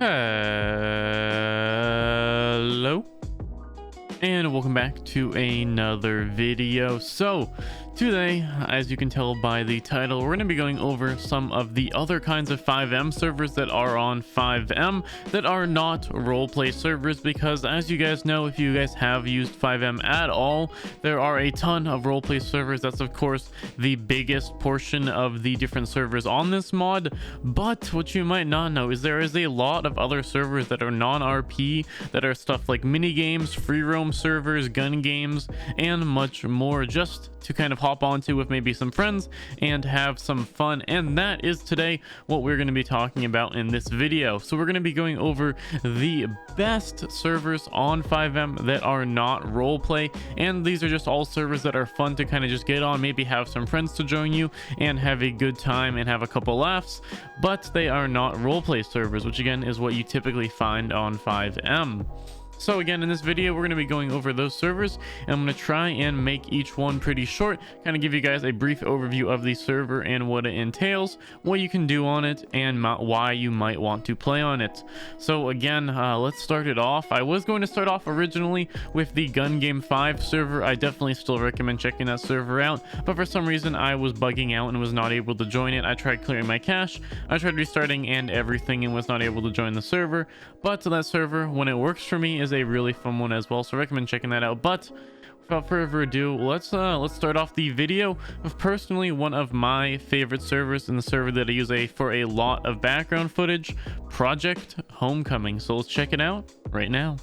Hello and welcome back to another video. So today, as you can tell by the title, we're going to be going over some of the other kinds of FiveM servers that are on FiveM that are not roleplay servers, because as you guys know, if you guys have used FiveM at all, there are a ton of roleplay servers. That's of course the biggest portion of the different servers on this mod. But what you might not know is there is a lot of other servers that are non-RP, that are stuff like mini games, free roam servers, gun games, and much more, just to kind of hop onto with maybe some friends and have some fun. And that is today what we're going to be talking about in this video. So we're going to be going over the best servers on FiveM that are not roleplay, and these are just all servers that are fun to kind of just get on, maybe have some friends to join you and have a good time and have a couple laughs, but they are not roleplay servers, which again is what you typically find on FiveM. So again, in this video, we're going to be going over those servers, and I'm going to try and make each one pretty short, kind of give you guys a brief overview of the server and what it entails, what you can do on it, and why you might want to play on it. So again, let's start it off. I was going to start off originally with the Gun Game 5 server. I definitely still recommend checking that server out, but for some reason I was bugging out and was not able to join it. I tried clearing my cache, I tried restarting and everything, and was not able to join the server. But that server, when it works for me, is a really fun one as well, so I recommend checking that out. But without further ado, let's start off the video with personally one of my favorite servers, and the server that I use for a lot of background footage, Project Homecoming. So let's check it out right now.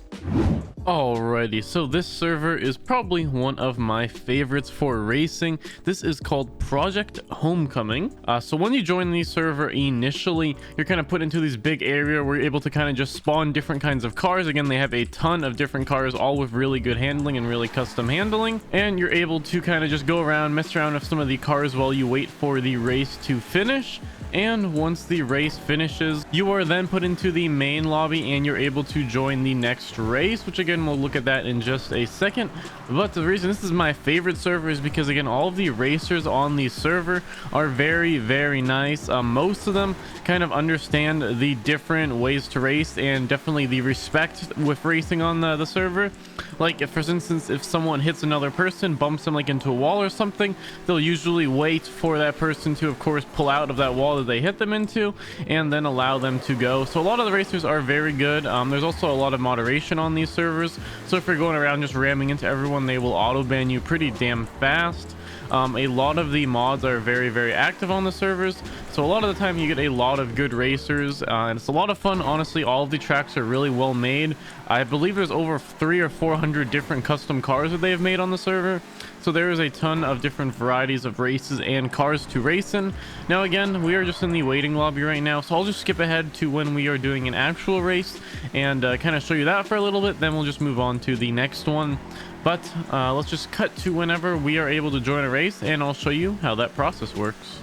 Alrighty, so this server is probably one of my favorites for racing. This is called Project Homecoming. So when you join the server initially, you're kind of put into this big area where you're able to kind of just spawn different kinds of cars. Again, they have a ton of different cars, all with really good handling and really custom handling, and you're able to kind of just go around, mess around with some of the cars while you wait for the race to finish. And once the race finishes, you are then put into the main lobby and you're able to join the next race, which again, we'll look at that in just a second. But the reason this is my favorite server is because again, all of the racers on the server are very, very nice. Most of them kind of understand the different ways to race, and definitely the respect with racing on the server. Like, if, for instance, if someone hits another person, bumps them like into a wall or something, they'll usually wait for that person to, of course, pull out of that wall that they hit them into, and then allow them to go. So a lot of the racers are very good. There's also a lot of moderation on these servers, so if you're going around just ramming into everyone, they will auto ban you pretty damn fast. A lot of the mods are very, very active on the servers, so a lot of the time you get a lot of good racers, and it's a lot of fun. Honestly, all of the tracks are really well made. I believe there's over 300 or 400 different custom cars that they've made on the server, so there is a ton of different varieties of races and cars to race in. Now again, we are just in the waiting lobby right now, so I'll just skip ahead to when we are doing an actual race and kind of show you that for a little bit, then we'll just move on to the next one. But let's just cut to whenever we are able to join a race, and I'll show you how that process works.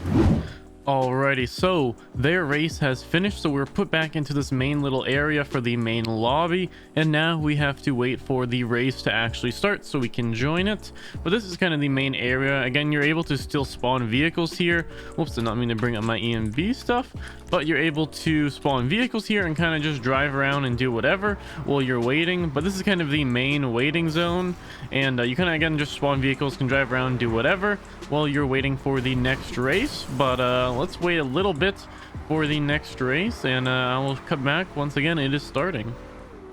Alrighty, so their race has finished, so we're put back into this main little area for the main lobby, and now we have to wait for the race to actually start so we can join it. But this is kind of the main area. Again, you're able to still spawn vehicles here. Whoops, did not mean to bring up my EMB stuff, but you're able to spawn vehicles here and kind of just drive around and do whatever while you're waiting. But this is kind of the main waiting zone, and you kind of, again, just spawn vehicles, can drive around, do whatever while you're waiting for the next race. But let's wait a little bit for the next race, and I will come back once again it is starting.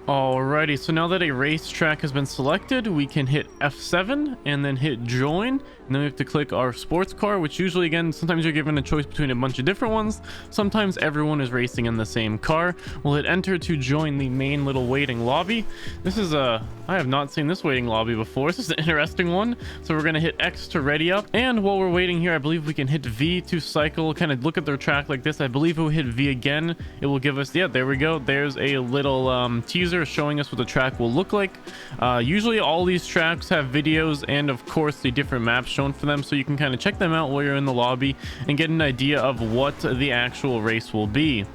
Alrighty, so now that a racetrack has been selected, we can hit F7 and then hit join, and then we have to click our sports car, which usually, again, sometimes you're given a choice between a bunch of different ones. Sometimes everyone is racing in the same car. We'll hit enter to join the main little waiting lobby. This is I have not seen this waiting lobby before. This is an interesting one. So we're gonna hit X to ready up, and while we're waiting here, I believe we can hit V to cycle, kind of look at their track like this. I believe if we hit V again, it will give us, yeah, there we go, there's a little teaser showing us what the track will look like. Usually all these tracks have videos and of course the different maps shown for them, so you can kind of check them out while you're in the lobby and get an idea of what the actual race will be.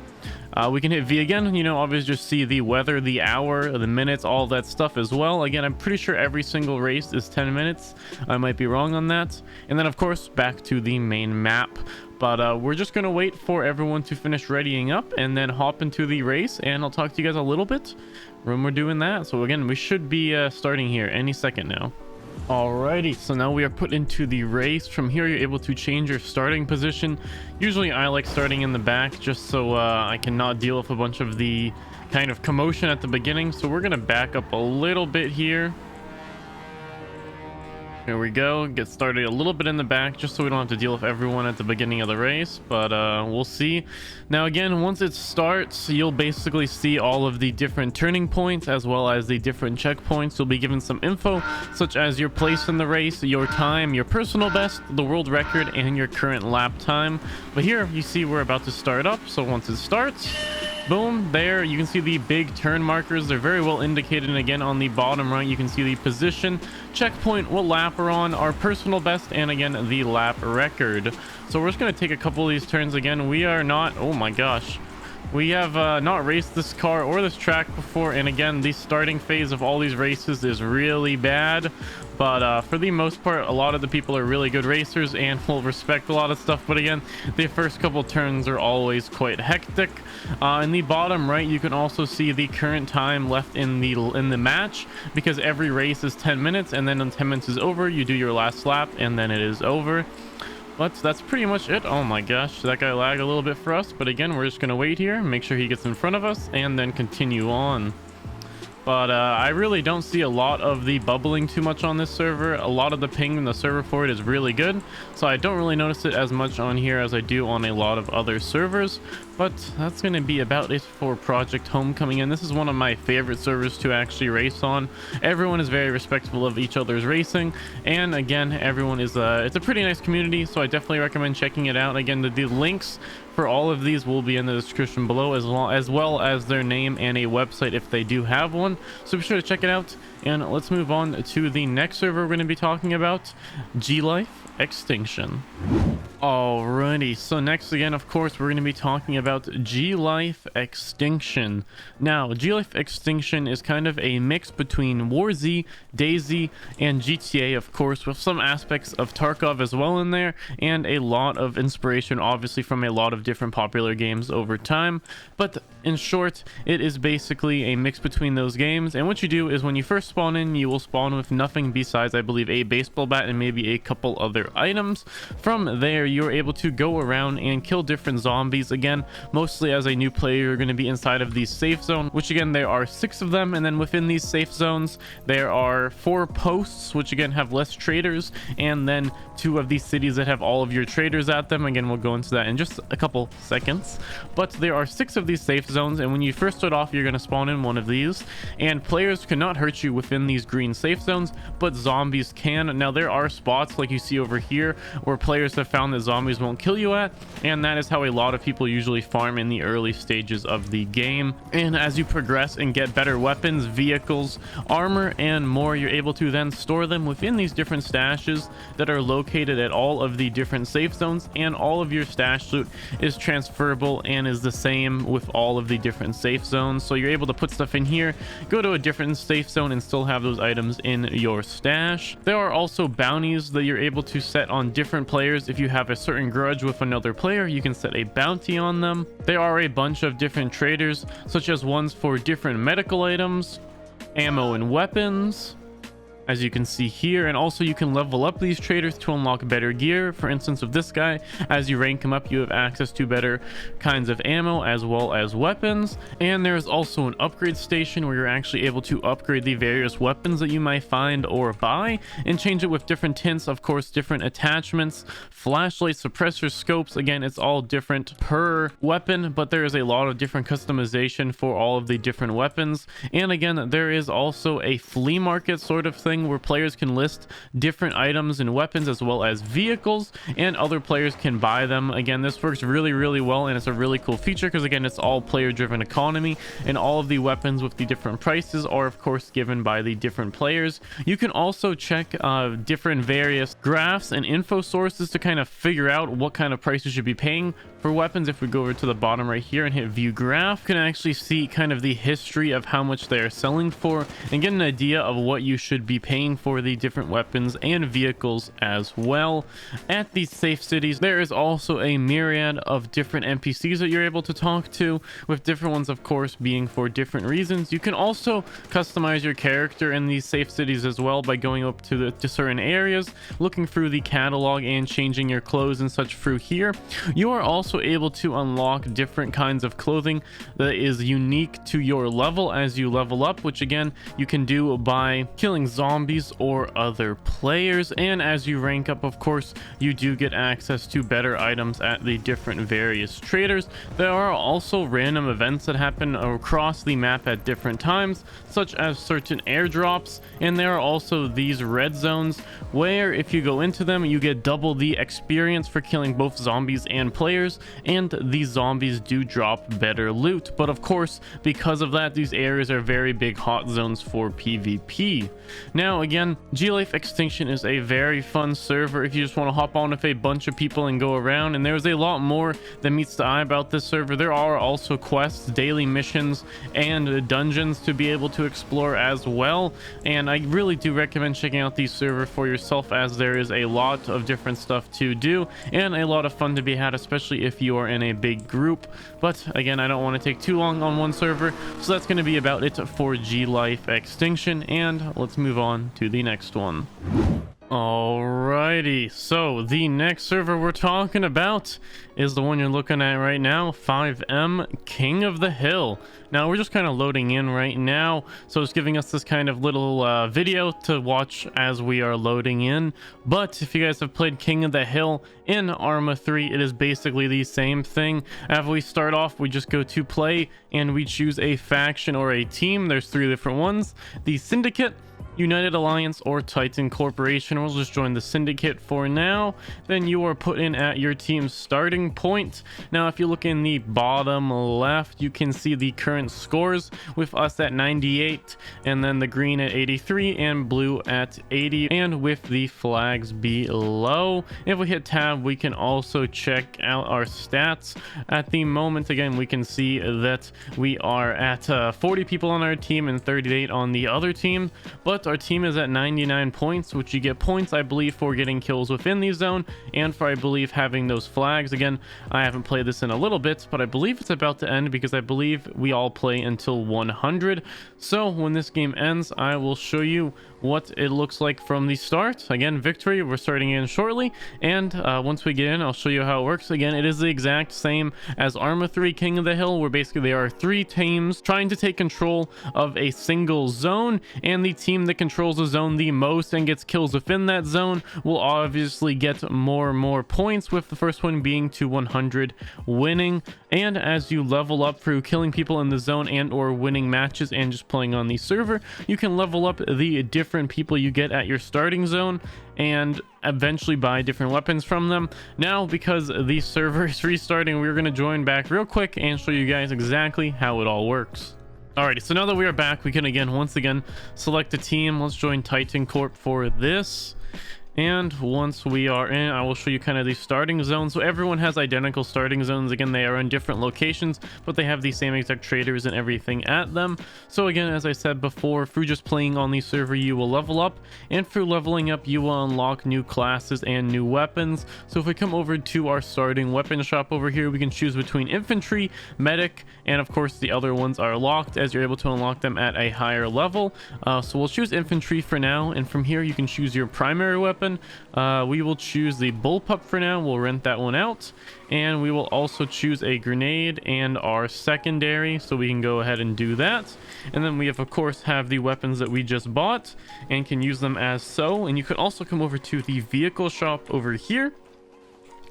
We can hit V again, you know, obviously just see the weather, the hour, the minutes, all that stuff as well. Again, I'm pretty sure every single race is 10 minutes. I might be wrong on that. And then of course back to the main map. But we're just gonna wait for everyone to finish readying up and then hop into the race, and I'll talk to you guys a little bit when we're doing that. So again, we should be starting here any second now. Alrighty, so now we are put into the race. From here you're able to change your starting position. Usually I like starting in the back just so I cannot deal with a bunch of the kind of commotion at the beginning. So we're gonna back up a little bit here. Here we go. Get started a little bit in the back just so we don't have to deal with everyone at the beginning of the race, but we'll see. Now again, once it starts, you'll basically see all of the different turning points as well as the different checkpoints. You'll be given some info such as your place in the race, your time, your personal best, the world record, and your current lap time. But here you see we're about to start up, so once it starts, boom, there you can see the big turn markers. They're very well indicated, and again on the bottom right you can see the position, checkpoint, what lap we're on, our personal best, and again the lap record. So we're just going to take a couple of these turns. Again, we are not, oh my gosh, we have not raced this car or this track before, and again the starting phase of all these races is really bad. But for the most part, a lot of the people are really good racers and will respect a lot of stuff. But again, the first couple turns are always quite hectic. In the bottom right, you can also see the current time left in the match, because every race is 10 minutes, and then when 10 minutes is over, you do your last lap, and then it is over. But that's pretty much it. Oh my gosh, that guy lagged a little bit for us. But again, we're just going to wait here, make sure he gets in front of us, and then continue on. But I really don't see a lot of the bubbling too much on this server. A lot of the ping in the server for it is really good, so I don't really notice it as much on here as I do on a lot of other servers. But that's going to be about it for Project Homecoming, and this is one of my favorite servers to actually race on. Everyone is very respectful of each other's racing, and again, everyone is it's a pretty nice community, so I definitely recommend checking it out. Again, the links for all of these will be in the description below, as well as their name and a website if they do have one, so be sure to check it out. And let's move on to the next server we're going to be talking about, Glife Extinction. Alrighty, so next again, of course, we're going to be talking about Glife Extinction. Now, Glife Extinction is kind of a mix between War Z, DayZ, and GTA, of course, with some aspects of Tarkov as well in there, and a lot of inspiration, obviously, from a lot of different popular games over time. But in short, it is basically a mix between those games, and what you do is when you first spawn in, you will spawn with nothing besides, I believe, a baseball bat and maybe a couple other items. From there, you're able to go around and kill different zombies. Again, mostly as a new player, you're going to be inside of these safe zone, which again, there are 6 of them, and then within these safe zones, there are 4 posts, which again have less traders, and then 2 of these cities that have all of your traders at them. Again, we'll go into that in just a couple seconds, but there are 6 of these safe zones, and when you first start off, you're going to spawn in one of these, and players cannot hurt you within these green safe zones, but zombies can. Now, there are spots like you see over here where players have found that zombies won't kill you at, and that is how a lot of people usually farm in the early stages of the game. And as you progress and get better weapons, vehicles, armor, and more, you're able to then store them within these different stashes that are located at all of the different safe zones, and all of your stash loot is transferable and is the same with all of the different safe zones. So you're able to put stuff in here, go to a different safe zone, and still have those items in your stash. There are also bounties that you're able to set on different players. If you have a certain grudge with another player, you can set a bounty on them. There are a bunch of different traders, such as ones for different medical items, ammo, and weapons, as you can see here. And also you can level up these traders to unlock better gear. For instance, with this guy, as you rank him up, you have access to better kinds of ammo as well as weapons. And there's also an upgrade station where you're actually able to upgrade the various weapons that you might find or buy, and change it with different tints, of course, different attachments, flashlight, suppressor, scopes. Again, it's all different per weapon, but there is a lot of different customization for all of the different weapons. And again, there is also a flea market sort of thing thing where players can list different items and weapons as well as vehicles, and other players can buy them. Again, this works really well, and it's a really cool feature because again, it's all player driven economy, and all of the weapons with the different prices are of course given by the different players. You can also check different various graphs and info sources to kind of figure out what kind of price you should be paying for weapons. If we go over to the bottom right here and hit view graph, you can actually see kind of the history of how much they are selling for and get an idea of what you should be paying for the different weapons and vehicles as well. At these safe cities, there is also a myriad of different NPCs that you're able to talk to, with different ones of course being for different reasons. You can also customize your character in these safe cities as well by going up to certain areas, looking through the catalog and changing your clothes and such through here. You are also able to unlock different kinds of clothing that is unique to your level as you level up, which again you can do by killing zombies or other players. And as you rank up, of course, you do get access to better items at the different various traders. There are also random events that happen across the map at different times, such as certain airdrops, and there are also these red zones where if you go into them you get double the experience for killing both zombies and players, and these zombies do drop better loot. But of course, because of that, these areas are very big hot zones for PvP. Now again, Glife Extinction is a very fun server if you just want to hop on with a bunch of people and go around, and there's a lot more that meets the eye about this server. There are also quests, daily missions, and dungeons to be able to explore as well, and I really do recommend checking out the server for yourself, as there is a lot of different stuff to do and a lot of fun to be had, especially if you are in a big group. But again, I don't want to take too long on one server, so that's going to be about it for Glife Extinction, and let's move on to the next one. Alrighty, so the next server we're talking about is the one you're looking at right now, FiveM King of the Hill. Now we're just kind of loading in right now, so it's giving us this kind of little video to watch as we are loading in. But if you guys have played King of the Hill in Arma 3, it is basically the same thing. After we start off, we just go to play and we choose a faction or a team. There's 3 different ones: the Syndicate, United Alliance, or Titan Corporation. We'll just join the Syndicate for now. Then you are put in at your team's starting point. Now if you look in the bottom left, you can see the current scores, with us at 98, and then the green at 83 and blue at 80, and with the flags below. If we hit tab, we can also check out our stats. At the moment, again, we can see that we are at 40 people on our team and 38 on the other team, but our team is at 99 points, which you get points, I believe, for getting kills within the zone and for, I believe, having those flags. Again, I haven't played this in a little bit, but I believe it's about to end because I believe we all play until 100. So when this game ends, I will show you what it looks like from the start. Again, victory, we're starting in shortly, and once we get in, I'll show you how it works. Again, it is the exact same as Arma 3 King of the Hill, where basically there are 3 teams trying to take control of a single zone, and the team that controls the zone the most and gets kills within that zone will obviously get more and more points, with the first one being to 100 winning. And as you level up through killing people in the zone and or winning matches and just playing on the server, you can level up the different people you get at your starting zone and eventually buy different weapons from them. Now, because the server is restarting, we're going to join back real quick and show you guys exactly how it all works. Alrighty, so now that we are back, we can once again select a team. Let's join Titan Corp for this. And once we are in, I will show you kind of the starting zones. So everyone has identical starting zones. Again, they are in different locations, but they have the same exact traders and everything at them. So again, as I said before, through just playing on the server, you will level up, and through leveling up, you will unlock new classes and new weapons. So if we come over to our starting weapon shop over here, we can choose between infantry, medic, and of course the other ones are locked, as you're able to unlock them at a higher level. So we'll choose infantry for now, and from here you can choose your primary weapon. We will choose the bullpup for now. We'll rent that one out, and we will also choose a grenade and our secondary, so we can go ahead and do that. And then we of course have the weapons that we just bought and can use them as so. And you can also come over to the vehicle shop over here,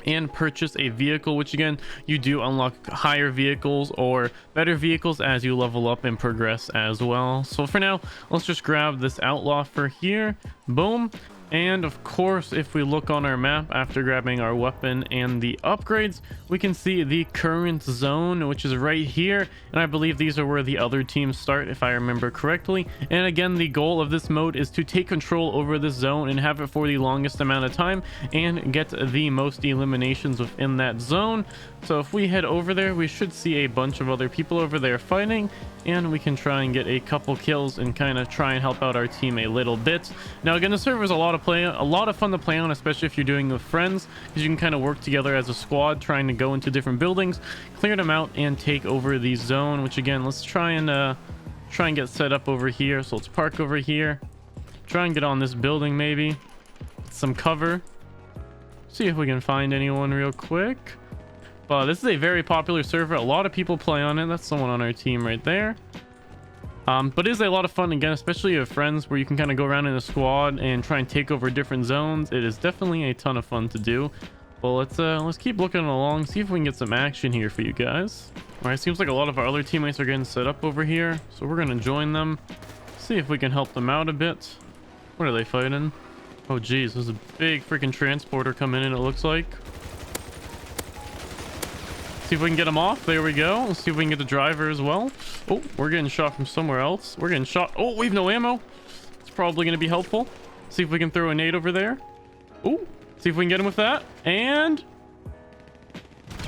and purchase a vehicle, which again, you do unlock higher vehicles or better vehicles as you level up and progress as well. So for now, let's just grab this outlaw for here. Boom. And of course, if we look on our map after grabbing our weapon and the upgrades, we can see the current zone, which is right here. And I believe these are where the other teams start, if I remember correctly. And again, the goal of this mode is to take control over this zone and have it for the longest amount of time and get the most eliminations within that zone. So if we head over there, we should see a bunch of other people over there fighting, and we can try and get a couple kills and kind of try and help out our team a little bit. Now again, the server is a lot of fun to play on, especially if you're doing with friends, because you can kind of work together as a squad, trying to go into different buildings, clear them out, and take over the zone. Which again, let's try and get set up over here. So let's park over here, try and get on this building, maybe get some cover, see if we can find anyone real quick. But this is a very popular server. A lot of people play on it. That's someone on our team right there. But it is a lot of fun, again, especially with friends, where you can kind of go around in a squad and try and take over different zones. It is definitely a ton of fun to do. Well, let's keep looking along, see if we can get some action here for you guys. All right, seems like a lot of our other teammates are getting set up over here, so we're gonna join them, see if we can help them out a bit. What are they fighting? Oh geez, there's a big freaking transporter coming in, it looks like. See if we can get him off. There we go. Let's see if we can get the driver as well. Oh, we're getting shot from somewhere else. We're getting shot. Oh, we have no ammo. It's probably going to be helpful. See if we can throw a nade over there. Oh, see if we can get him with that. And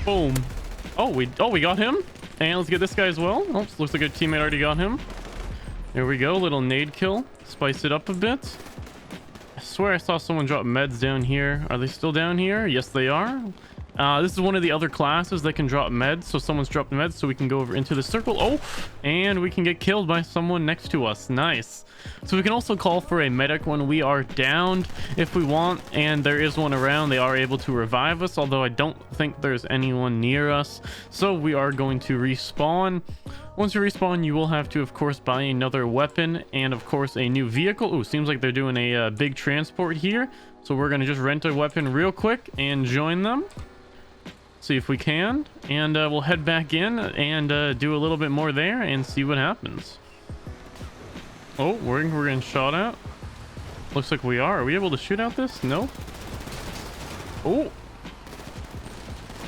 boom. Oh, we got him. And let's get this guy as well. Oh, looks like a teammate already got him. There we go. Little nade kill. Spice it up a bit. I swear I saw someone drop meds down here. Are they still down here? Yes, they are. This is one of the other classes that can drop meds, so someone's dropped meds, so we can go over into the circle. Oh, and we can get killed by someone next to us. Nice. So we can also call for a medic when we are downed if we want, and there is one around. They are able to revive us, although I don't think there's anyone near us. So we are going to respawn. Once you respawn, you will have to, of course, buy another weapon and, of course, a new vehicle. Ooh, seems like they're doing a big transport here. So we're going to just rent a weapon real quick and join them. See if we can, and we'll head back in and do a little bit more there and see what happens. Oh, we're getting shot at. Looks like we are. Are we able to shoot out this? No. Oh,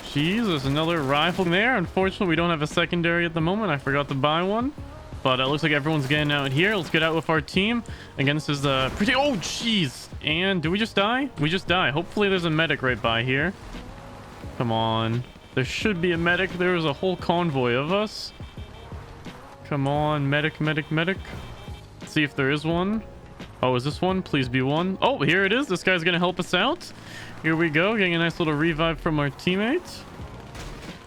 jeez, there's another rifle there. Unfortunately, we don't have a secondary at the moment. I forgot to buy one, but it looks like everyone's getting out here. Let's get out with our team. Again, this is pretty. Oh, jeez. And do we just die? We just die. Hopefully, there's a medic right by here. Come on. There should be a medic. There is a whole convoy of us. Come on, medic, medic, medic. Let's see if there is one. Oh, is this one? Please be one. Oh, here it is. This guy's gonna help us out. Here we go. Getting a nice little revive from our teammates.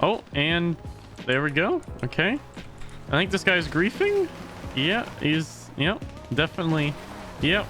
Oh, and there we go. Okay. I think this guy's griefing. Yeah, he's... Yep, definitely. Yep.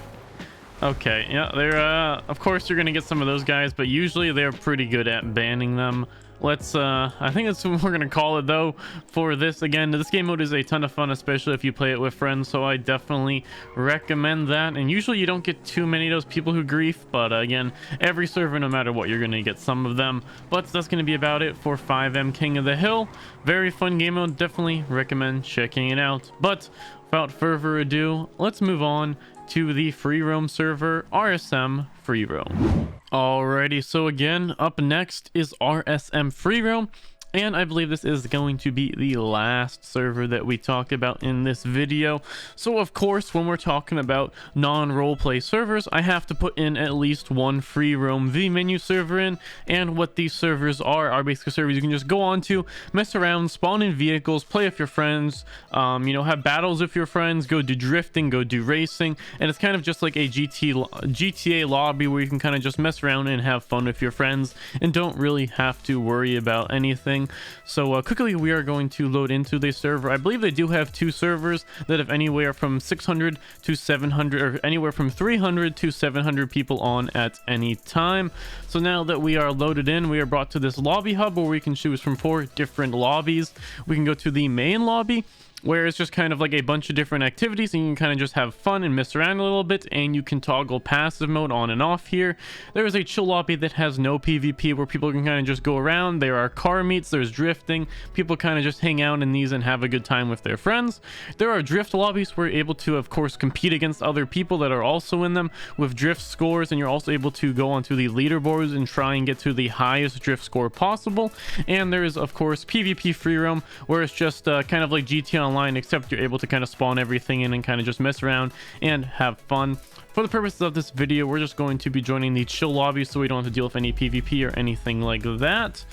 Okay, yeah, they're of course you're gonna get some of those guys, but usually they're pretty good at banning them. Let's I think that's what we're gonna call it though for this. Again, this game mode is a ton of fun, especially if you play it with friends, so I definitely recommend that. And usually you don't get too many of those people who grief, but again, every server, no matter what, you're gonna get some of them. But that's gonna be about it for FiveM King of the Hill. Very fun game mode, definitely recommend checking it out. But without further ado, let's move on to the free roam server, RSM Freeroam. Alrighty, so again, up next is RSM Freeroam, and I believe this is going to be the last server that we talk about in this video. So of course, when we're talking about non-roleplay servers, I have to put in at least one free roam vMenu server in. And what these servers are basically servers you can just go on to, mess around, spawn in vehicles, play with your friends, you know, have battles with your friends, go do drifting, go do racing. And it's kind of just like a GTA lobby where you can kind of just mess around and have fun with your friends and don't really have to worry about anything. So quickly, we are going to load into the server. I believe they do have two servers that have anywhere from 600 to 700, or anywhere from 300 to 700 people on at any time. So now that we are loaded in, we are brought to this lobby hub where we can choose from 4 different lobbies. We can go to the main lobby, where it's just kind of like a bunch of different activities and you can kind of just have fun and mess around a little bit, and you can toggle passive mode on and off here. There is a chill lobby that has no PvP where people can kind of just go around. There are car meets, there's drifting. People kind of just hang out in these and have a good time with their friends. There are drift lobbies where you're able to, of course, compete against other people that are also in them with drift scores, and you're also able to go onto the leaderboards and try and get to the highest drift score possible. And there is, of course, PvP free roam, where it's just kind of like GTA Online, except you're able to kind of spawn everything in and kind of just mess around and have fun. For the purposes of this video, we're just going to be joining the chill lobby so we don't have to deal with any PvP or anything like that.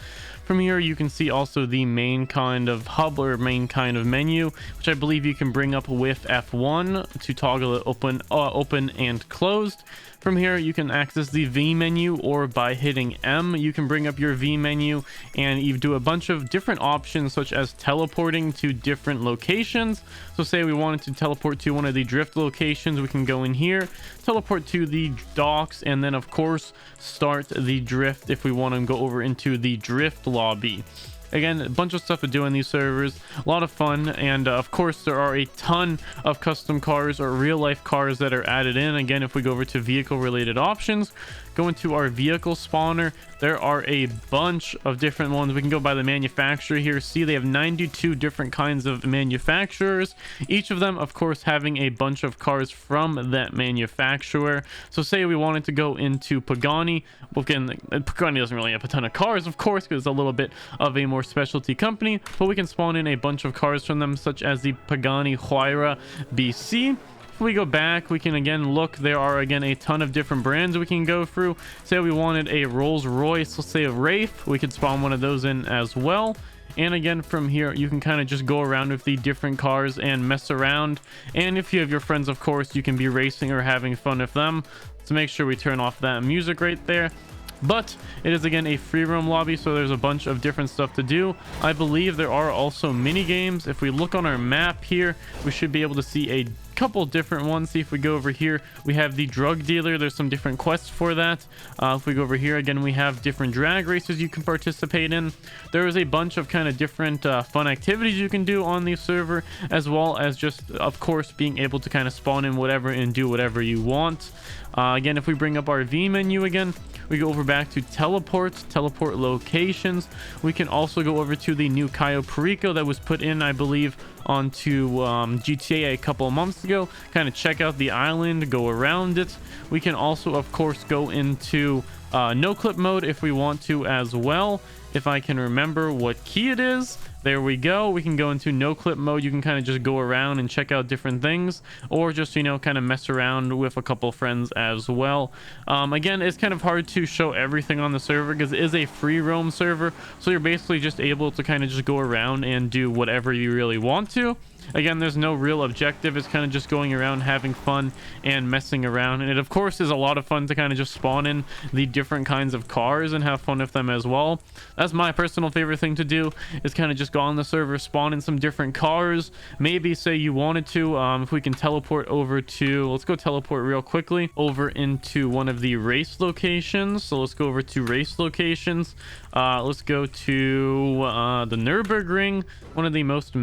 From here, you can see also the main kind of hub or main kind of menu, which I believe you can bring up with F1 to toggle it open and closed. From here, you can access the V menu, or by hitting M, you can bring up your V menu and you do a bunch of different options, such as teleporting to different locations. So say we wanted to teleport to one of the drift locations, we can go in here, teleport to the docks, and then of course start the drift if we want to go over into the drift lobby. Again, a bunch of stuff to do in these servers, a lot of fun, and of course there are a ton of custom cars or real life cars that are added in. Again, if we go over to vehicle related options, go into our vehicle spawner, there are a bunch of different ones. We can go by the manufacturer here. See, they have 92 different kinds of manufacturers, each of them of course having a bunch of cars from that manufacturer. So say we wanted to go into Pagani. Well, again, Pagani doesn't really have a ton of cars, of course, because it's a little bit of a more specialty company, but we can spawn in a bunch of cars from them, such as the Pagani Huayra BC. If we go back, we can again look, there are again a ton of different brands we can go through. Say we wanted a Rolls Royce, let's say a Wraith, we could spawn one of those in as well. And again, from here you can kind of just go around with the different cars and mess around, and if you have your friends, of course, you can be racing or having fun with them. So make sure we turn off that music right there. But it is again a free roam lobby, so there's a bunch of different stuff to do. I believe there are also mini games. If we look on our map here, we should be able to see a couple different ones. See, if we go over here, we have the drug dealer. There's some different quests for that. If we go over here again, we have different drag races you can participate in. There is a bunch of kind of different fun activities you can do on the server, as well as just of course being able to kind of spawn in whatever and do whatever you want. Again, if we bring up our V menu again, we go over back to teleport locations. We can also go over to the new Cayo Perico that was put in, I believe, onto GTA a couple of months ago. Kind of check out the island, go around it. We can also of course go into no clip mode if we want to as well. If I can remember what key it is, there we go. We can go into no clip mode. You can kind of just go around and check out different things, or just, you know, kind of mess around with a couple friends as well. Again, it's kind of hard to show everything on the server because it is a free roam server, so you're basically just able to kind of just go around and do whatever you really want to. Again, there's no real objective. It's kind of just going around, having fun and messing around. And it of course is a lot of fun to kind of just spawn in the different kinds of cars and have fun with them as well. That's my personal favorite thing to do, is kind of just go on the server, spawn in some different cars. Maybe say you wanted to, if we can teleport over to, let's go teleport real quickly over into one of the race locations. So let's go over to race locations. Let's go to the Nürburgring, one of the most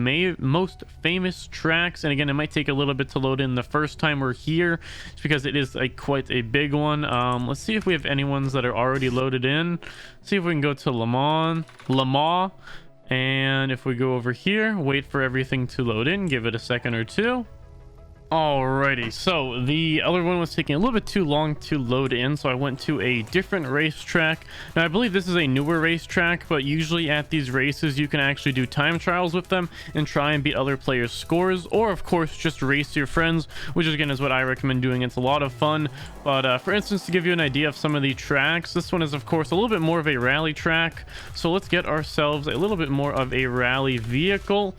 famous tracks. And again, it might take a little bit to load in the first time we're here, just because it is quite a big one. Let's see if we have any ones that are already loaded in. See if we can go to Le Mans. And if we go over here, wait for everything to load in, give it a second or two. Alrighty, so the other one was taking a little bit too long to load in, so I went to a different racetrack. Now, I believe this is a newer racetrack, but usually at these races you can actually do time trials with them and try and beat other players' scores, or of course just race your friends, which again is what I recommend doing. It's a lot of fun. But for instance, to give you an idea of some of the tracks, this one is of course a little bit more of a rally track, so let's get ourselves a little bit more of a rally vehicle.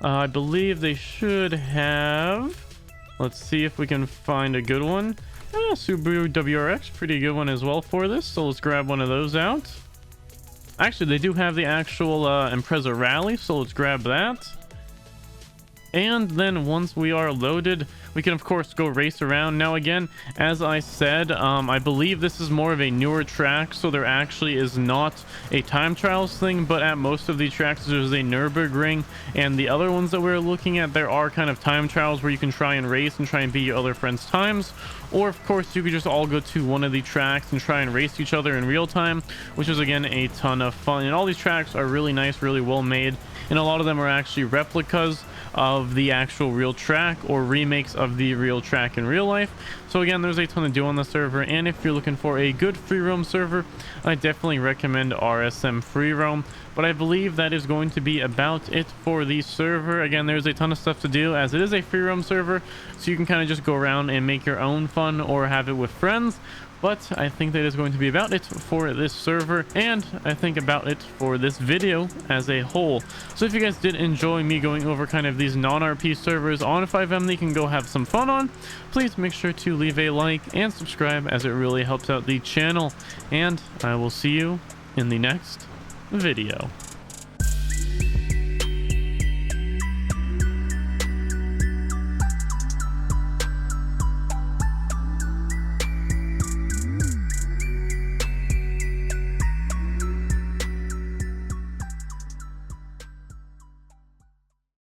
I believe they should have, let's see if we can find a good one. Subaru WRX, pretty good one as well for this. So let's grab one of those out. Actually, they do have the actual Impreza Rally, so let's grab that. And then once we are loaded, we can of course go race around. Now again, as I said, I believe this is more of a newer track, so there actually is not a time trials thing, but at most of the tracks there's a Nürburgring, and the other ones that we're looking at, there are kind of time trials where you can try and race and try and beat your other friends' times. Or of course you could just all go to one of the tracks and try and race each other in real time, which is again a ton of fun. And all these tracks are really nice, really well made, and a lot of them are actually replicas of the actual real track or remakes of the real track in real life. So again, there's a ton to do on the server, and if you're looking for a good free roam server, I definitely recommend RSM Freeroam. But I believe that is going to be about it for the server. Again, there's a ton of stuff to do as it is a free roam server, so you can kind of just go around and make your own fun or have it with friends. But I think that is going to be about it for this server, and I think about it for this video as a whole. So if you guys did enjoy me going over kind of these non-RP servers on FiveM that you can go have some fun on, please make sure to leave a like and subscribe, as it really helps out the channel. And I will see you in the next video.